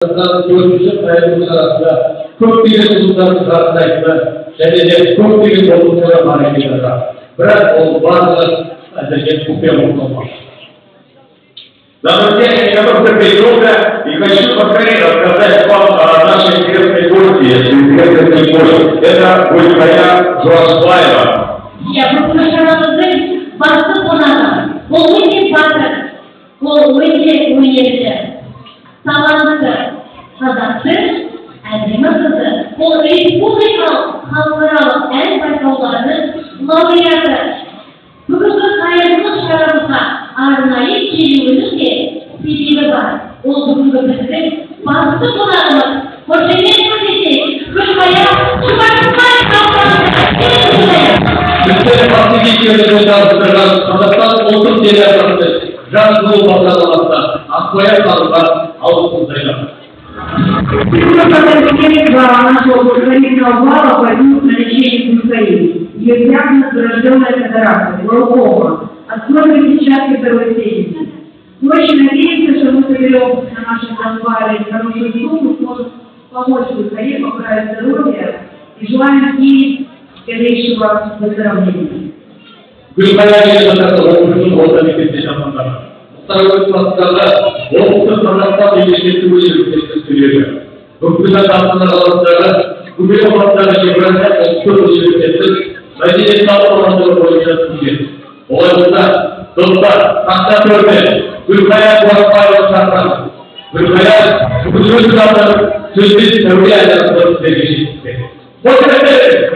Görüşü hayatımız arasında çok bir uzunlarımız arasındaydı. Kendine çok bir olumsuz hareketler. Bırak o bazı ancak kupya olmaz. La mattina iniziamo per Petrona, il Messi Paperino, per te qua la sentire per tutti, sentire per tutti, era quel kaya Joaswaiva. Ya bu kuşalarımızın bastı konağı, kolunca batır, kolunca uyuyacak, sağlandı, kazandı, eldimasıdı, o Respublikal halkaralı el baykallarının laureatı. Bugün hayatımız şarabıza arnayı çeliyoruz ki, sebebi var. O bugün bizim bastı konağımız, Koçenet Kulesi, Kuşkaya, Çıbartmaya Kavramı'nda, Türklerin farklı geçiyorları yazdıran sanattan olduk şeyler yaptı. Razlığı bakanlıkta, akkoya kalılar, Avrupa'dayla. Наша организовала войну на лечение в Украине. Ее диагноз врожденная катаракта, глаукома, основной клетчатки второй степени. Мы очень надеемся, что мы соберем на нашем конвале хорошую сумму, сможем помочь в Украине, поправить здоровье и желаем ей скорейшего выздоровления. Gülkaya'ya kadar olmuşsun orada bir kez yaşamanlar. Sarılı klaslarla olmuşsun sanattan ilişkisi bu şirketi sürüyor. Bu güzel aslında alanlarda, bu bir olanlarda çevrende oluştur bu şirketi, belki de sağlık olanları boyunca sürüyor. Olayında, dostlar, takta görme, Gülkaya Kuatmayla saklar. Gülkaya, bu güzel zaten sözlü teoriye ayarlanır ve geçiştir. Hoş geldiniz.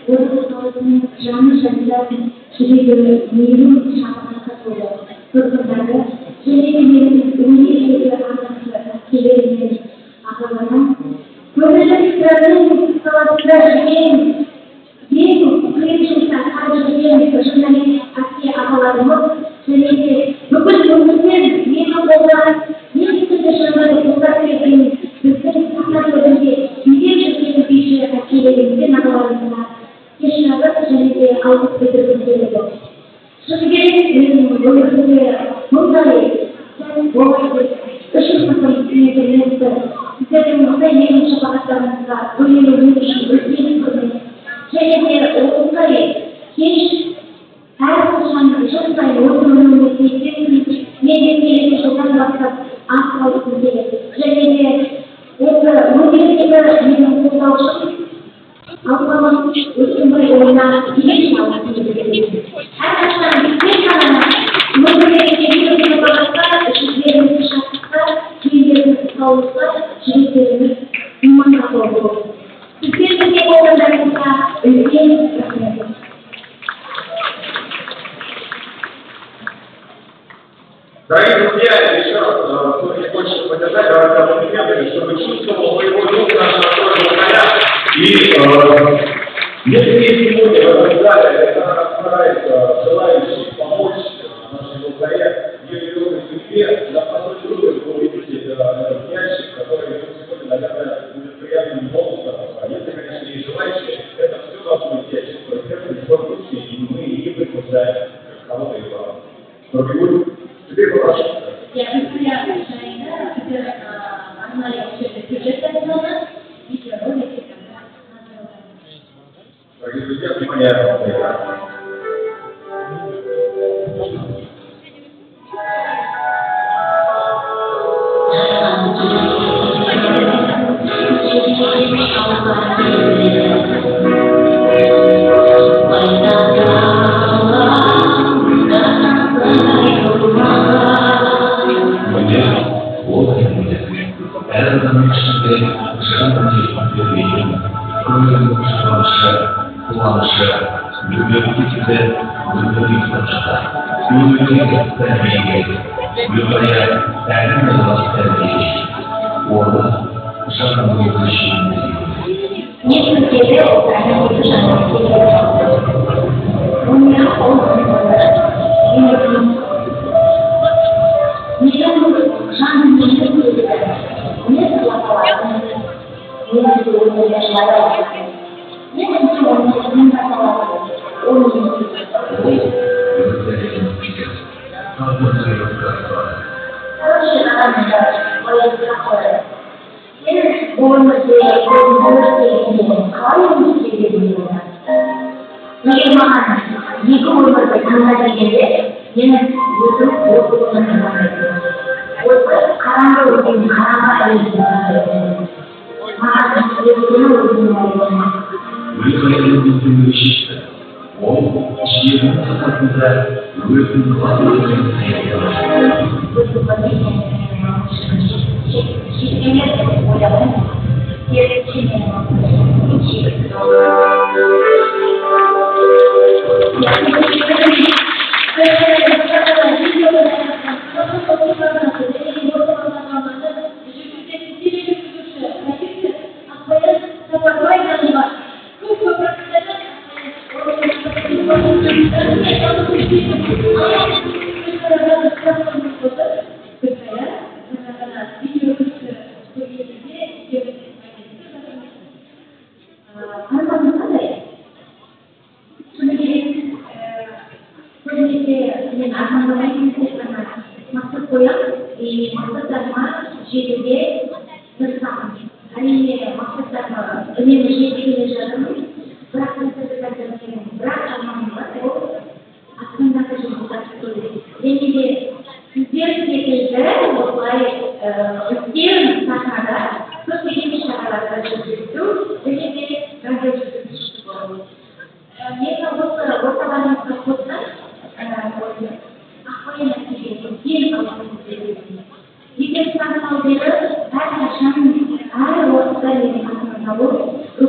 Orada sağlığının canlı şartların sürekli milyonun şartlarına koyuyor. Kırkınlarda sürekli ünlü anlatı kilerinin akalarına böylece ikrarının savaşlar en kıyımcılıktan harcayacağımız başındaki aski akalarımız sürekli dokuz yıllıkların yeni olarak yeni yaşamları toprak verdiğimiz bütün haklarındaki milyonca bir şey akilerimizin akalarında yaşamak sürekli alıp getirdiğimizde sürekli bunları sen boğazı ışıkmasın büyüdüğünüzde sizlerimizde yeni şafaklarımızda öyle ödeyim sürekli okulları hiç her zaman çok sayı okulunu bekleyin yeni şokan bakıp asla olsun diye sürekli bu okulda Allah'ın üstünde oynanan hiç anlatılmıyor. Her zaman bir tane Mutlu'ya bakışlar, ışıklarımız şartlar, bilgilerimiz sağlıklar, çiliklerimiz imanla doldu. Sizlerin de olanlarında ülkeyi bırakıyoruz. Дорогие друзья, еще раз, кто не хочет показать, давайте аплодисменты, чтобы чувствовал моего духа нашего царя. И если сегодня в этом зале это старается желающие помочь нашему царя в ее нелегкой судьбе, на второй группе вы увидите этот ящик, который сегодня, наверное, будет приятным бонусом. А если, конечно, есть желающие, это все должно быть ящик, то есть это в любом случае, и мы не приглашаем кого-то из вас. Теперь попрошу. Я представляю, что это нормально вообще бюджет сделано, видеоролики, Дорогие друзья, внимание,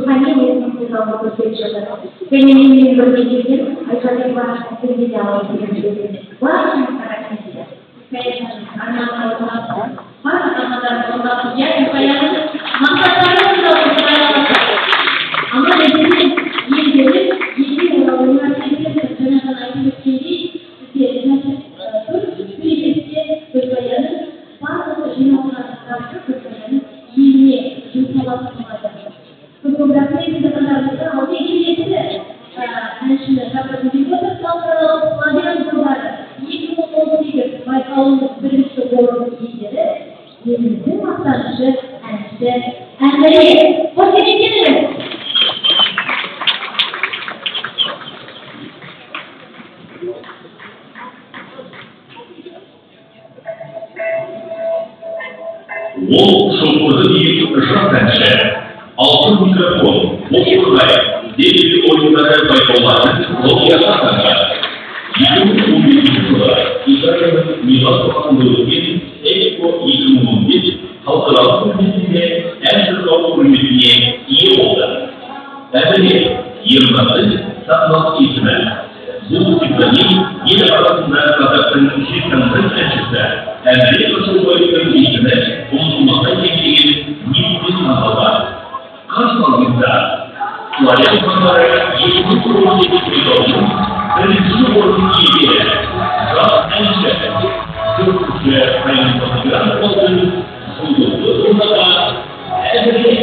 Дыхание сказала посвященного. Применение возмещения, а человек ваш определял определение. Важно стараться себя. Конечно же, она я не поняла. Ama dediğim yediğimiz yedi üniversitede sınavlarına gittiği diğerine Türkiye bölgelerinin bazı üniversitelerde bölgelerinin yeni insanlarla fotoğrafları da kadar ama ilgili Anlaşılır. Tabii ki bu da sonra madem var. Yeni olabilir. Baykalın birisi doğru iyileri. Yeni vatandaşı Enleri. Hoş geldiniz. Ол шоқырды дейін жас әнші, алтын микрофон, оқырдай, дебюті ойындары байқауларын лауреаты атанған. 2015 жылы Италияның Милан қаласында өткен Экспо 2015 халықаралық көрмесінде ән жырлау құрметіне ие болды. Әзірге Ерназы сахналық есімі. Бұл симфония ел арасында қазақтың шешканның әншісі Әміре Қашылбаевтың есімі ұмытылмастай кеңдеген негізін саналған. Қарсылығында славян хандары 2018 жылдың бірінші орын иегері жас әнші жүргізуші Қайын Грант болсын жұлдызды сондаға әзірге.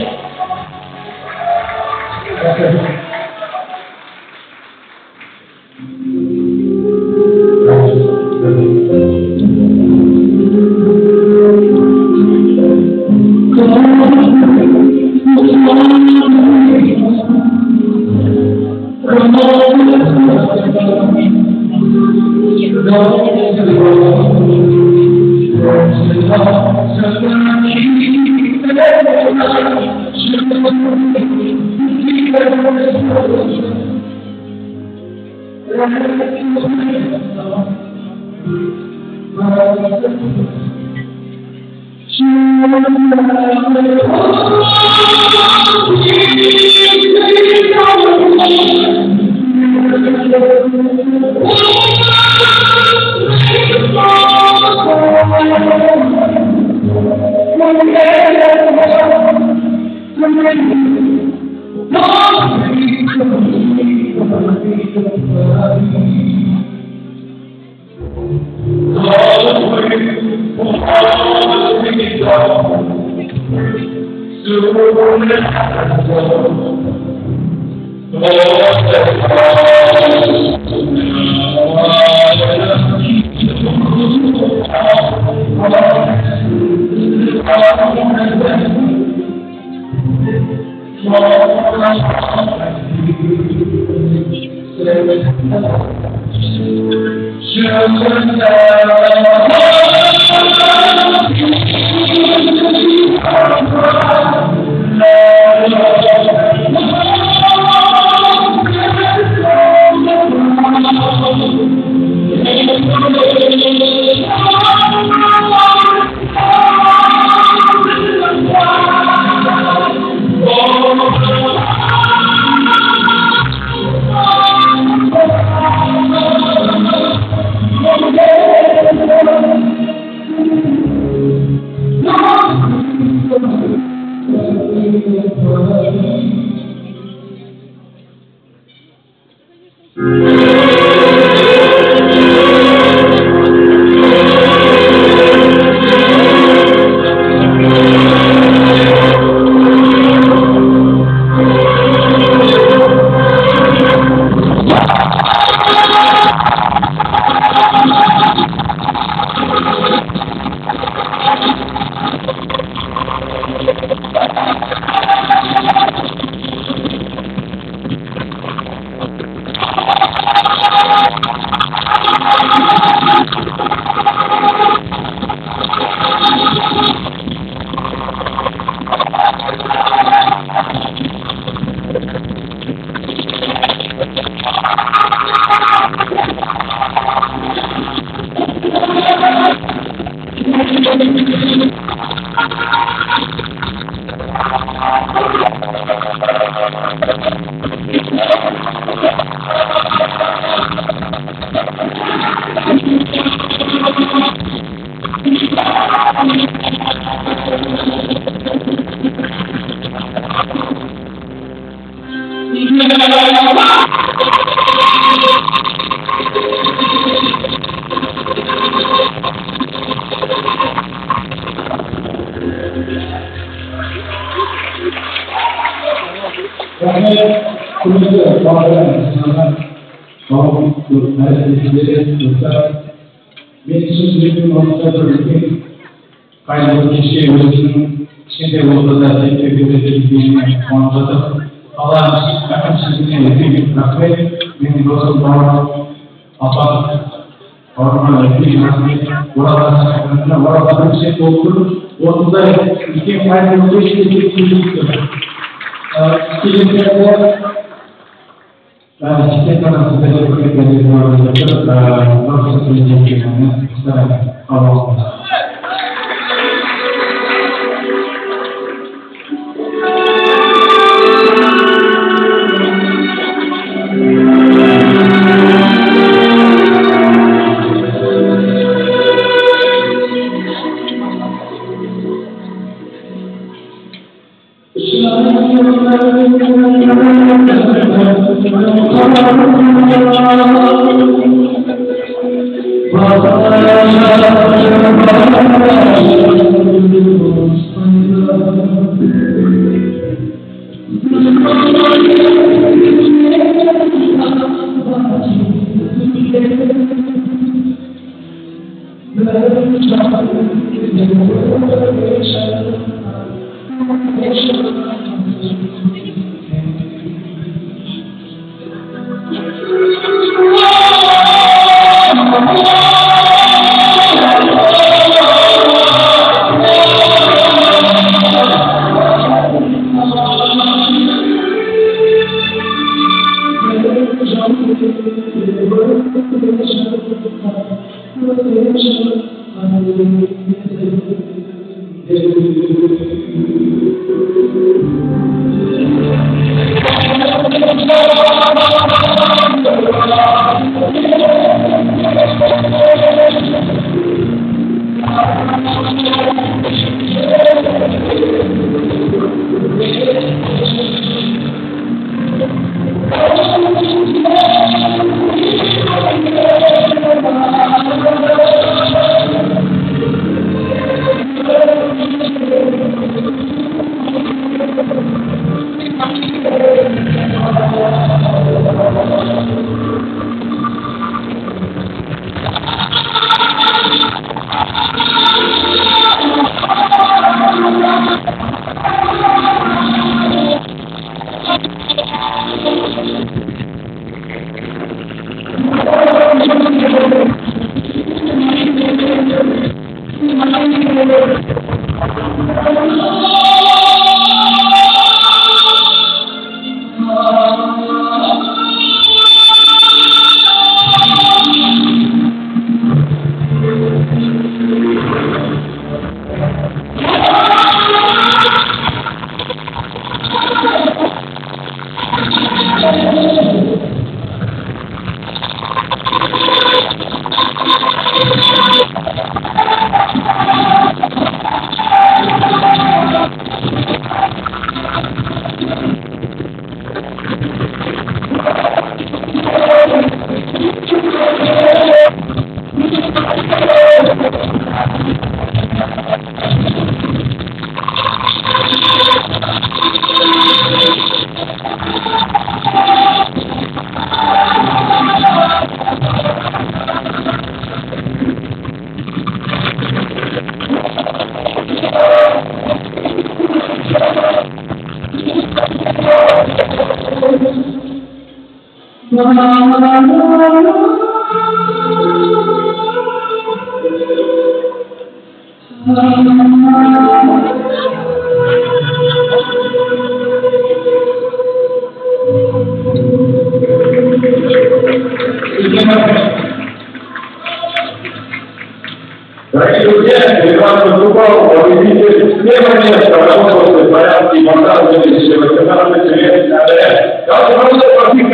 Дорогие друзья, Александр Купал, победитель исследования, работал в порядке монтажа 2018 лет.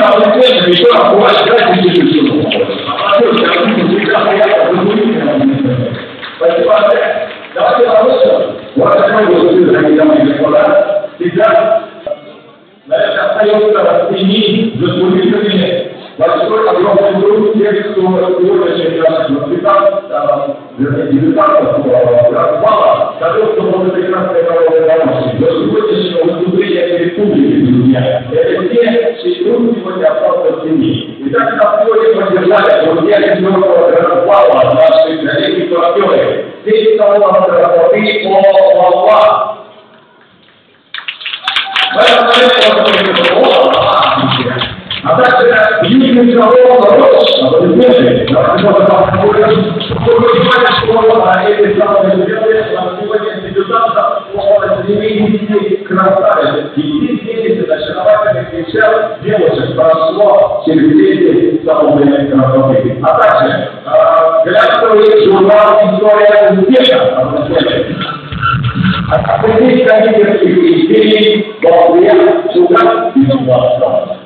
авторитетом, еще раз уважать институцию. Спасибо. Давайте вопросы. Уважаемые гости, дорогие дамы и господа, сейчас, наверное, остается ценить заслуженными большой, огромный труд тех, кто сегодня наших дебютантов развала, того, кто может прекрасной народной помощи. До сегодняшнего выступления перед публикой, друзья, это те, чей труд сегодня остался в тени. И так нас сегодня поддержали, друзья, четвертого развала наших коллеги и партнеры. Здесь стало работы по ЛАВА. А также единый завод аплодисменты. Давайте можно понимать, что эти самые ребята сегодня дебютанта по 70 красавиц. И 70 очаровательных девчат, девушек прошло через 10 самые красоты. А также глянцевый журнал «История успеха». Аплодисменты. Определить кондитерских изделий в Москве, Суган и Суббота.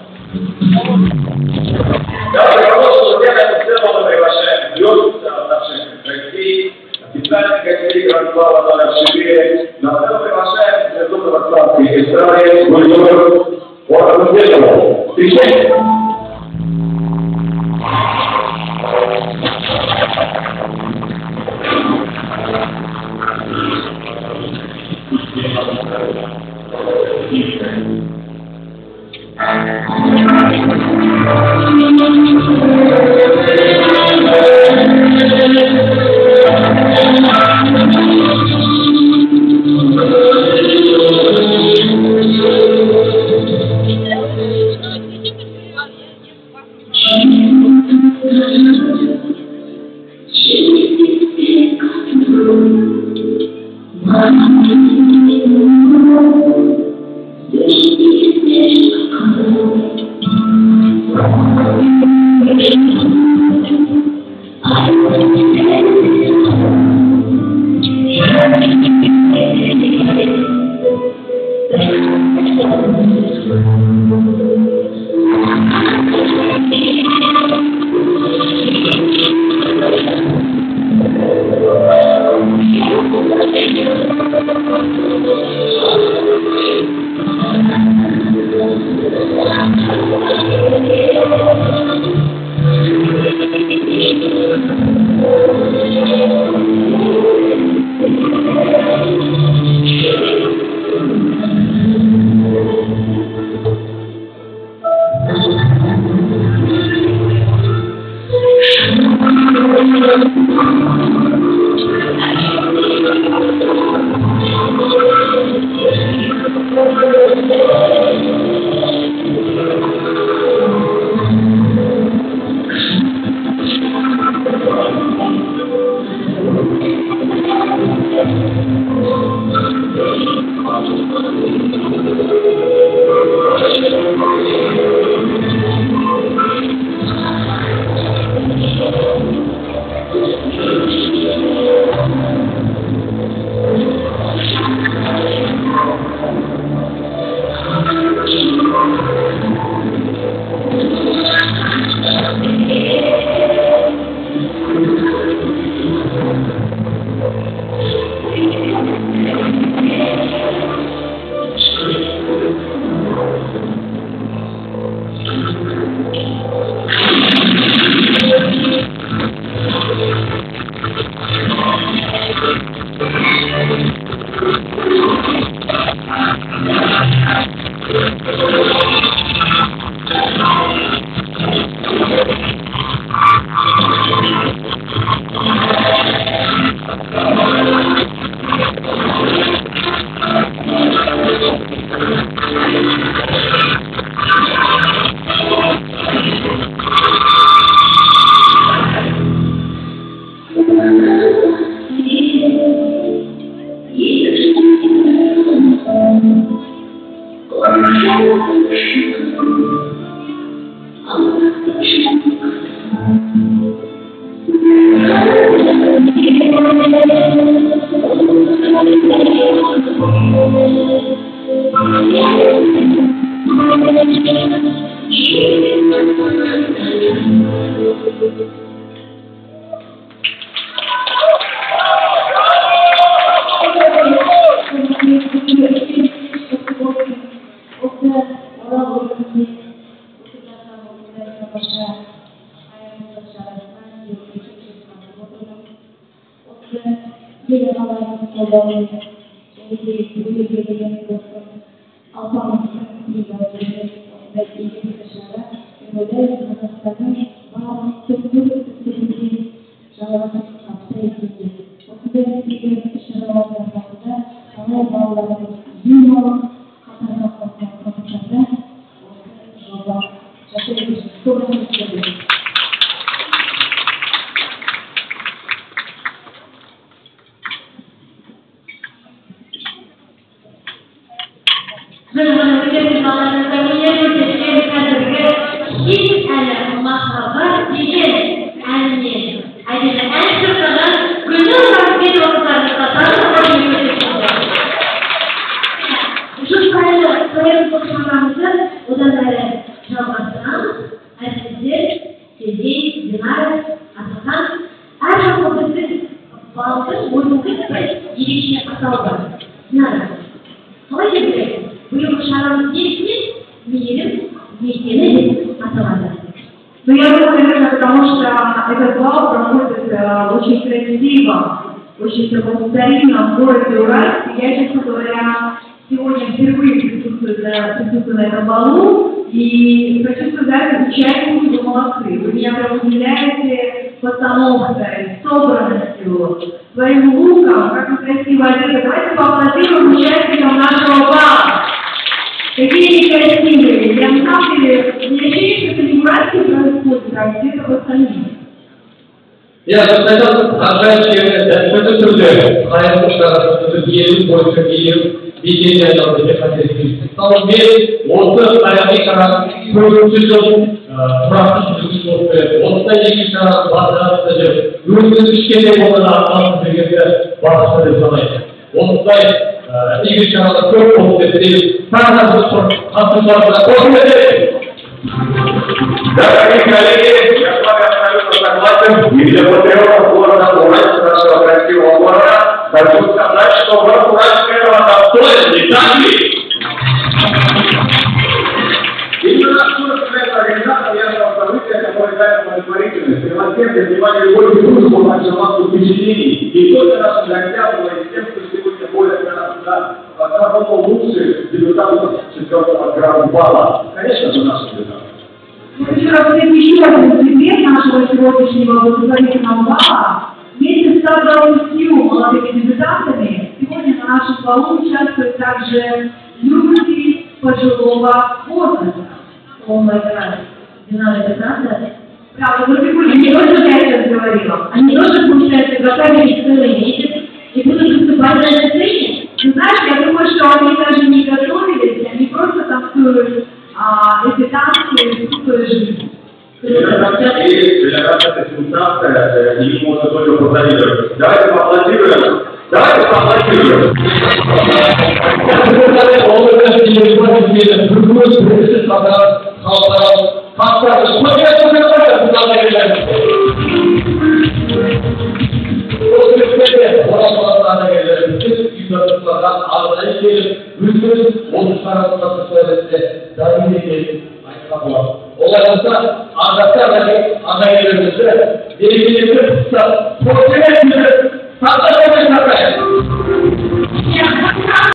Давайте продолжим, друзья, в целом мы приглашаем звезд наших гостей, официальных гостей Гранд-Слава на Шибире. На целом приглашаем звезду казахстанской эстрады Гульнуру Орденбекову. Встречайте! Thank you. Но я думаю, наверное, потому что этот бал проходит очень красиво, очень старинно в городе Уральске. Я, честно говоря, сегодня впервые присутствую на этом балу, и хочу сказать, участники, вы молодцы. Вы меня прям удивляете постановкой, собранностью, своим луком, как вы красиво одеты. Давайте поаплодируем участникам нашего бала. Какие красивые! Я на самом деле не ощущаю, что это не в Уральске происходит, а где-то в остальном. Я хотел сказать, что это потому что есть больше видения на этих ответственностей. На самом деле, вот порядок раз производитель практически вот такие раз базы, люди течение было на одном двигателе базы занятия. Вот знаете, Игорь Чаров был здесь, Дорогие коллеги, я с вами абсолютно согласен. И для патриотов города Уральска, нашего красивого города, хочу сказать, что город Уральск этого достоин, не так ли? Именно наша организация яркого события, которое дает благотворительность, превосходит внимание любой дружбу нашего массу впечатлений. И только нашим гостям, но и тем, кто сегодня борется за кого лучше дебютантов 4-го гранд-бала. Конечно же, наши дебютанты. Я хочу рассказать еще один секрет нашего сегодняшнего благотворительного бала. Вместе с 127 молодыми дебютантами сегодня на нашем балу участвуют также люди пожилого возраста. О май гад, динамика, правда? Правда, вы прикольно, они тоже, я сейчас говорила, они тоже, получается, готовились целый месяц и будут выступать на сцене. Ты знаешь, я думаю, что они даже не готовились, они просто танцуют эти танцы всю свою жизнь. Для нас эта сенсация, и можно только позавидовать. Давайте поаплодируем. Давайте поаплодируем. Оларда ағаттар ағайындарымызды белгілі бір